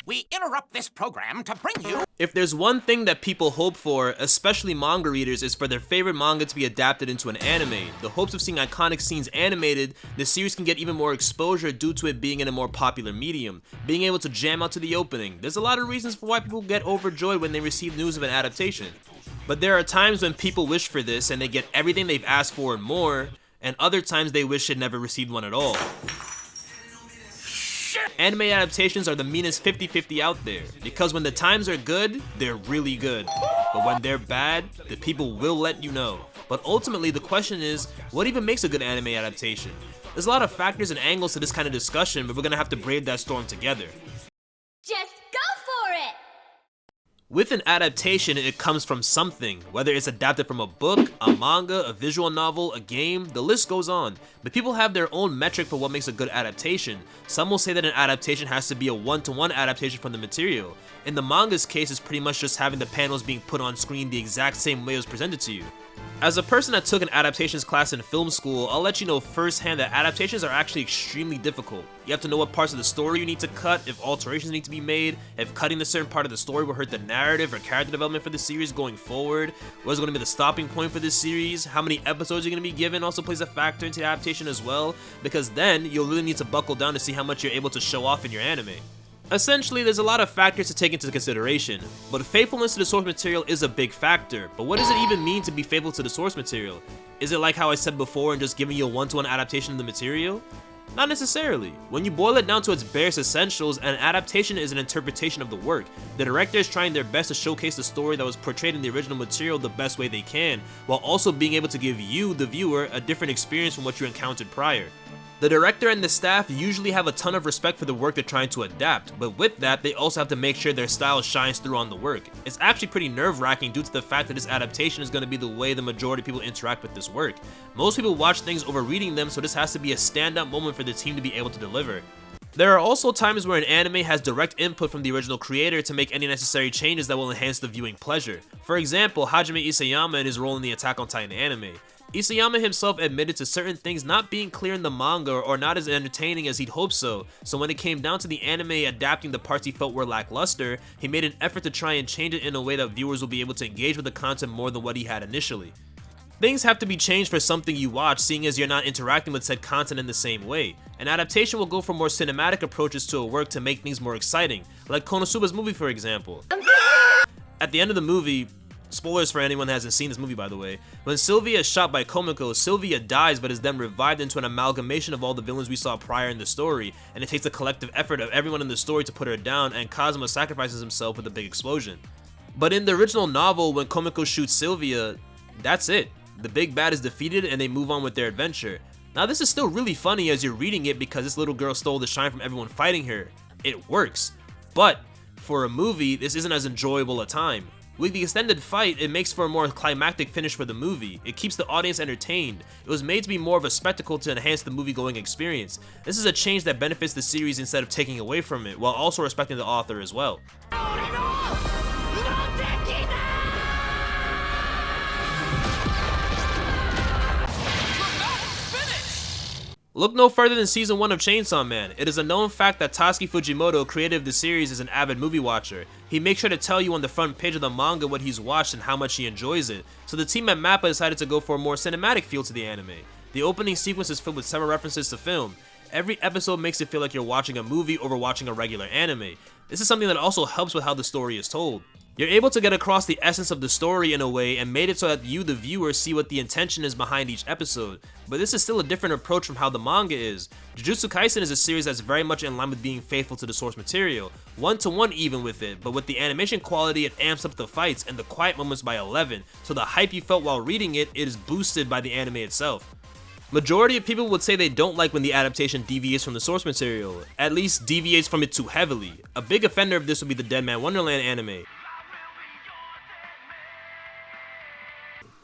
We interrupt this program to bring you... If there's one thing that people hope for, especially manga readers, is for their favorite manga to be adapted into an anime. The hopes of seeing iconic scenes animated, the series can get even more exposure due to it being in a more popular medium. Being able to jam out to the opening. There's a lot of reasons for why people get overjoyed when they receive news of an adaptation. But there are times when people wish for this and they get everything they've asked for and more, and other times they wish they'd never received one at all. Anime adaptations are the meanest 50-50 out there, because when the times are good, they're really good. But when they're bad, the people will let you know. But ultimately, the question is, what even makes a good anime adaptation? There's a lot of factors and angles to this kind of discussion, but we're gonna have to brave that storm together. Just go for it! With an adaptation, it comes from something, whether it's adapted from a book, a manga, a visual novel, a game, the list goes on. But people have their own metric for what makes a good adaptation. Some will say that an adaptation has to be a one-to-one adaptation from the material. In the manga's case, it's pretty much just having the panels being put on screen the exact same way it was presented to you. As a person that took an adaptations class in film school, I'll let you know firsthand that adaptations are actually extremely difficult. You have to know what parts of the story you need to cut, if alterations need to be made, if cutting a certain part of the story will hurt the narrative or character development for the series going forward, what's going to be the stopping point for this series, how many episodes you're going to be given also plays a factor into the adaptation as well, because then you'll really need to buckle down to see how much you're able to show off in your anime. Essentially, there's a lot of factors to take into consideration, but faithfulness to the source material is a big factor. But what does it even mean to be faithful to the source material? Is it like how I said before and just giving you a one-to-one adaptation of the material? Not necessarily. When you boil it down to its barest essentials, an adaptation is an interpretation of the work. The director is trying their best to showcase the story that was portrayed in the original material the best way they can, while also being able to give you, the viewer, a different experience from what you encountered prior. The director and the staff usually have a ton of respect for the work they're trying to adapt, but with that, they also have to make sure their style shines through on the work. It's actually pretty nerve-wracking due to the fact that this adaptation is going to be the way the majority of people interact with this work. Most people watch things over reading them, so this has to be a stand-up moment for the team to be able to deliver. There are also times where an anime has direct input from the original creator to make any necessary changes that will enhance the viewing pleasure. For example, Hajime Isayama in his role in the Attack on Titan anime. Isayama himself admitted to certain things not being clear in the manga or not as entertaining as he'd hoped so when it came down to the anime adapting the parts he felt were lackluster, he made an effort to try and change it in a way that viewers will be able to engage with the content more than what he had initially. Things have to be changed for something you watch, seeing as you're not interacting with said content in the same way. An adaptation will go for more cinematic approaches to a work to make things more exciting, like Konosuba's movie for example. At the end of the movie, spoilers for anyone who hasn't seen this movie by the way, when Sylvia is shot by Komiko, Sylvia dies but is then revived into an amalgamation of all the villains we saw prior in the story, and it takes a collective effort of everyone in the story to put her down, and Kazuma sacrifices himself with a big explosion. But in the original novel, when Komiko shoots Sylvia, that's it. The big bad is defeated and they move on with their adventure. Now this is still really funny as you're reading it because this little girl stole the shine from everyone fighting her. It works. But for a movie, this isn't as enjoyable a time. With the extended fight, it makes for a more climactic finish for the movie. It keeps the audience entertained. It was made to be more of a spectacle to enhance the movie-going experience. This is a change that benefits the series instead of taking away from it, while also respecting the author as well. Look no further than season 1 of Chainsaw Man. It is a known fact that Tatsuki Fujimoto, creator of the series, is an avid movie watcher. He makes sure to tell you on the front page of the manga what he's watched and how much he enjoys it. So the team at MAPPA decided to go for a more cinematic feel to the anime. The opening sequence is filled with several references to film. Every episode makes it feel like you're watching a movie over watching a regular anime. This is something that also helps with how the story is told. You're able to get across the essence of the story in a way and made it so that you, the viewer, see what the intention is behind each episode. But this is still a different approach from how the manga is. Jujutsu Kaisen is a series that's very much in line with being faithful to the source material, one-to-one even with it, but with the animation quality it amps up the fights and the quiet moments by 11, so the hype you felt while reading it is boosted by the anime itself. Majority of people would say they don't like when the adaptation deviates from the source material, at least deviates from it too heavily. A big offender of this would be the Dead Man Wonderland anime.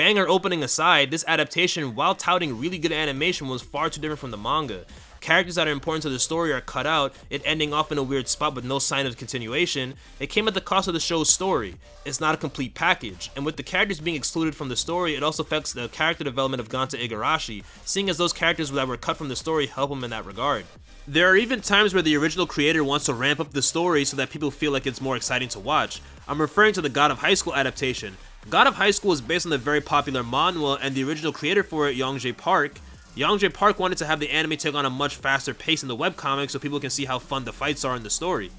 Banger opening aside, this adaptation, while touting really good animation, was far too different from the manga. Characters that are important to the story are cut out, it ending off in a weird spot with no sign of continuation. It came at the cost of the show's story. It's not a complete package, and with the characters being excluded from the story, it also affects the character development of Ganta Igarashi, seeing as those characters that were cut from the story help him in that regard. There are even times where the original creator wants to ramp up the story so that people feel like it's more exciting to watch. I'm referring to the God of High School adaptation. God of High School is based on the very popular manhwa, and the original creator for it, Young-jae Park, wanted to have the anime take on a much faster pace in the webcomic so people can see how fun the fights are in the story.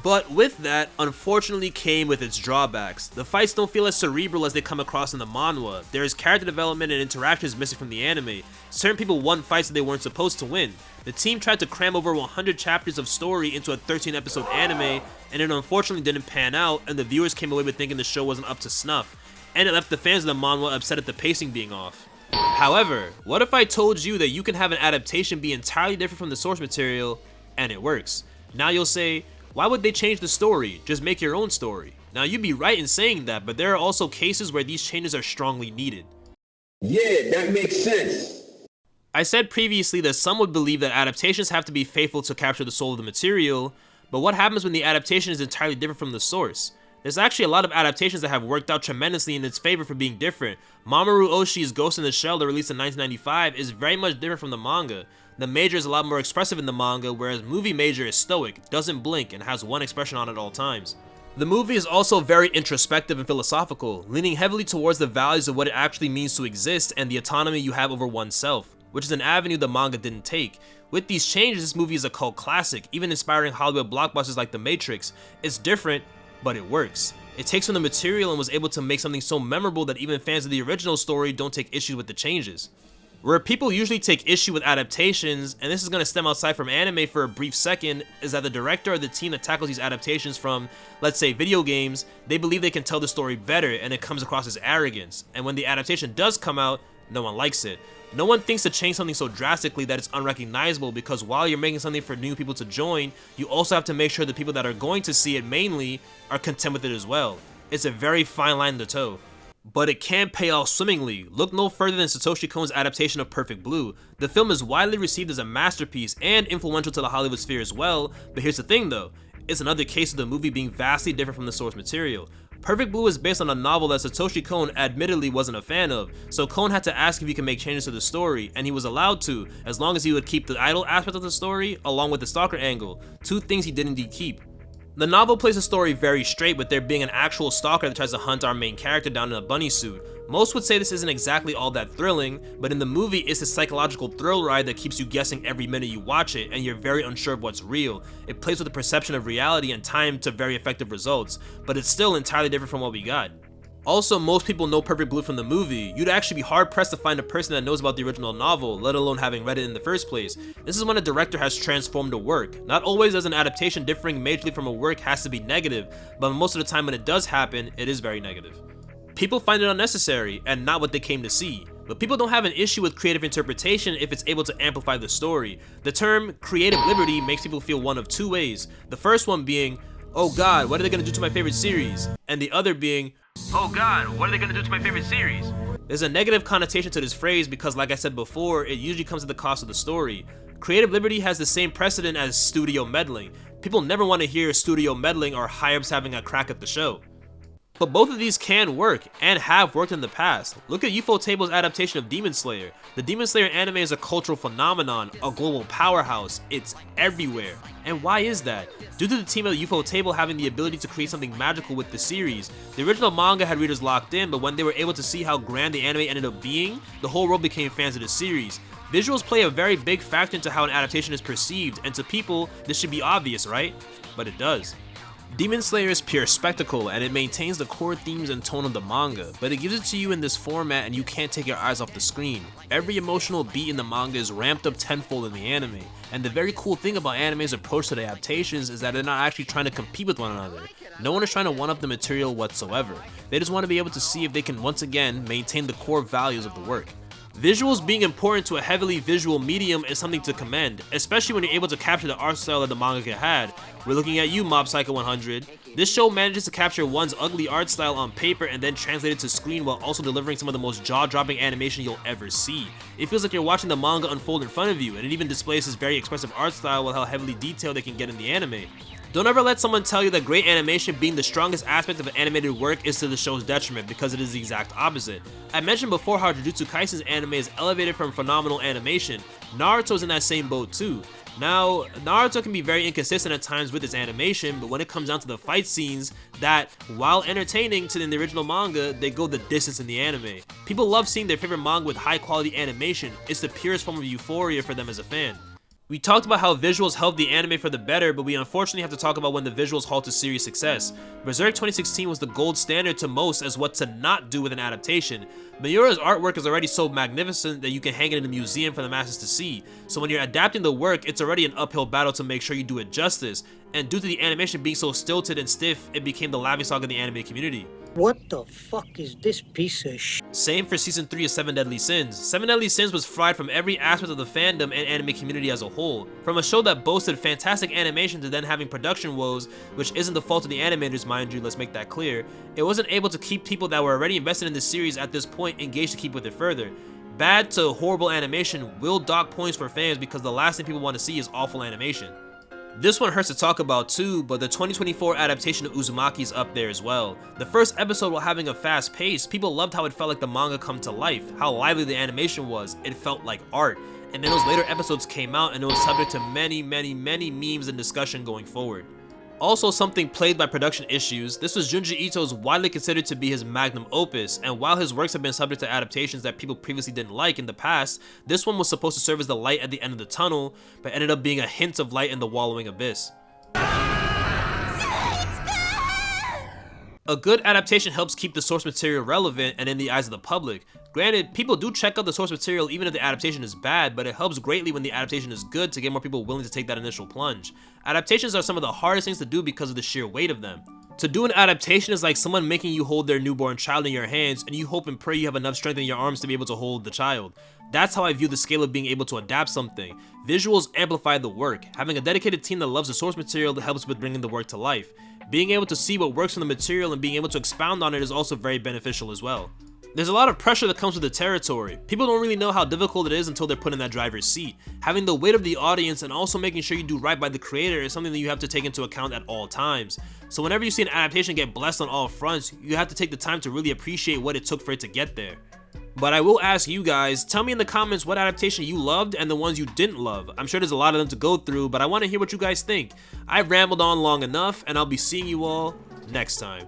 But with that, unfortunately came with its drawbacks. The fights don't feel as cerebral as they come across in the manhwa. There is character development and interactions missing from the anime. Certain people won fights that they weren't supposed to win. The team tried to cram over 100 chapters of story into a 13-episode anime, and it unfortunately didn't pan out, and the viewers came away with thinking the show wasn't up to snuff, and it left the fans of the manhwa upset at the pacing being off. However, what if I told you that you can have an adaptation be entirely different from the source material, and it works? Now you'll say, why would they change the story? Just make your own story. Now you'd be right in saying that, but there are also cases where these changes are strongly needed. Yeah, that makes sense. I said previously that some would believe that adaptations have to be faithful to capture the soul of the material, but what happens when the adaptation is entirely different from the source? There's actually a lot of adaptations that have worked out tremendously in its favor for being different. Mamoru Oshii's Ghost in the Shell that released in 1995 is very much different from the manga. The Major is a lot more expressive in the manga, whereas Movie Major is stoic, doesn't blink, and has one expression on at all times. The movie is also very introspective and philosophical, leaning heavily towards the values of what it actually means to exist and the autonomy you have over oneself, which is an avenue the manga didn't take. With these changes, this movie is a cult classic, even inspiring Hollywood blockbusters like The Matrix. It's different, but it works. It takes from the material and was able to make something so memorable that even fans of the original story don't take issue with the changes. Where people usually take issue with adaptations, and this is going to stem outside from anime for a brief second, is that the director or the team that tackles these adaptations from, let's say, video games, they believe they can tell the story better, and it comes across as arrogance. And when the adaptation does come out, no one likes it. No one thinks to change something so drastically that it's unrecognizable, because while you're making something for new people to join, you also have to make sure the people that are going to see it mainly are content with it as well. It's a very fine line to toe. But it can pay off swimmingly. Look no further than Satoshi Kon's adaptation of Perfect Blue. The film is widely received as a masterpiece and influential to the Hollywood sphere as well, but here's the thing though, it's another case of the movie being vastly different from the source material. Perfect Blue is based on a novel that Satoshi Kon admittedly wasn't a fan of, so Kon had to ask if he could make changes to the story, and he was allowed to, as long as he would keep the idol aspect of the story along with the stalker angle, two things he did indeed keep. The novel plays the story very straight, with there being an actual stalker that tries to hunt our main character down in a bunny suit. Most would say this isn't exactly all that thrilling, but in the movie it's a psychological thrill ride that keeps you guessing every minute you watch it, and you're very unsure of what's real. It plays with the perception of reality and time to very effective results, but it's still entirely different from what we got. Also, most people know Perfect Blue from the movie. You'd actually be hard pressed to find a person that knows about the original novel, let alone having read it in the first place. This is when a director has transformed a work. Not always does an adaptation differing majorly from a work has to be negative, but most of the time when it does happen, it is very negative. People find it unnecessary and not what they came to see. But people don't have an issue with creative interpretation if it's able to amplify the story. The term creative liberty makes people feel one of two ways. The first one being, oh god, what are they gonna do to my favorite series? And the other being, oh god, what are they gonna do to my favorite series? There's a negative connotation to this phrase because, like I said before, it usually comes at the cost of the story. Creative liberty has the same precedent as studio meddling. People never want to hear studio meddling or high-ups having a crack at the show. But both of these can work, and have worked in the past. Look at Ufotable's adaptation of Demon Slayer. The Demon Slayer anime is a cultural phenomenon, a global powerhouse. It's everywhere. And why is that? Due to the team at Ufotable having the ability to create something magical with the series. The original manga had readers locked in, but when they were able to see how grand the anime ended up being, the whole world became fans of the series. Visuals play a very big factor into how an adaptation is perceived, and to people, this should be obvious, right? But it does. Demon Slayer is pure spectacle, and it maintains the core themes and tone of the manga, but it gives it to you in this format and you can't take your eyes off the screen. Every emotional beat in the manga is ramped up tenfold in the anime, and the very cool thing about anime's approach to the adaptations is that they're not actually trying to compete with one another. No one is trying to one-up the material whatsoever. They just want to be able to see if they can once again maintain the core values of the work. Visuals being important to a heavily visual medium is something to commend, especially when you're able to capture the art style that the mangaka had. We're looking at you, Mob Psycho 100. This show manages to capture one's ugly art style on paper and then translate it to screen while also delivering some of the most jaw-dropping animation you'll ever see. It feels like you're watching the manga unfold in front of you, and it even displays this very expressive art style with how heavily detailed they can get in the anime. Don't ever let someone tell you that great animation being the strongest aspect of an animated work is to the show's detriment, because it is the exact opposite. I mentioned before how Jujutsu Kaisen's anime is elevated from phenomenal animation. Naruto's in that same boat too. Now, Naruto can be very inconsistent at times with its animation, but when it comes down to the fight scenes, that, while entertaining to the original manga, they go the distance in the anime. People love seeing their favorite manga with high quality animation. It's the purest form of euphoria for them as a fan. We talked about how visuals help the anime for the better, but we unfortunately have to talk about when the visuals halt to series success. Berserk 2016 was the gold standard to most as what to not do with an adaptation. Miura's artwork is already so magnificent that you can hang it in a museum for the masses to see, so when you're adapting the work, it's already an uphill battle to make sure you do it justice, and due to the animation being so stilted and stiff, it became the laughingstock of the anime community. What the fuck is this piece of sh**? Same for season 3 of 7 Deadly Sins. 7 Deadly Sins was fried from every aspect of the fandom and anime community as a whole. From a show that boasted fantastic animation to then having production woes, which isn't the fault of the animators, mind you, let's make that clear, it wasn't able to keep people that were already invested in the series at this point engaged to keep with it further. Bad to horrible animation will dock points for fans because the last thing people want to see is awful animation. This one hurts to talk about too, but the 2024 adaptation of Uzumaki is up there as well. The first episode, while having a fast pace, people loved how it felt like the manga come to life, how lively the animation was, it felt like art. And then those later episodes came out and it was subject to many memes and discussion going forward. Also something plagued by production issues, this was Junji Ito's widely considered to be his magnum opus, and while his works have been subject to adaptations that people previously didn't like in the past, this one was supposed to serve as the light at the end of the tunnel, but ended up being a hint of light in the wallowing abyss. A good adaptation helps keep the source material relevant and in the eyes of the public. Granted, people do check out the source material even if the adaptation is bad, but it helps greatly when the adaptation is good to get more people willing to take that initial plunge. Adaptations are some of the hardest things to do because of the sheer weight of them. To do an adaptation is like someone making you hold their newborn child in your hands and you hope and pray you have enough strength in your arms to be able to hold the child. That's how I view the scale of being able to adapt something. Visuals amplify the work. Having a dedicated team that loves the source material helps with bringing the work to life. Being able to see what works from the material and being able to expound on it is also very beneficial as well. There's a lot of pressure that comes with the territory. People don't really know how difficult it is until they're put in that driver's seat. Having the weight of the audience and also making sure you do right by the creator is something that you have to take into account at all times. So whenever you see an adaptation get blessed on all fronts, you have to take the time to really appreciate what it took for it to get there. But I will ask you guys, tell me in the comments what adaptation you loved and the ones you didn't love. I'm sure there's a lot of them to go through, but I want to hear what you guys think. I've rambled on long enough, and I'll be seeing you all next time.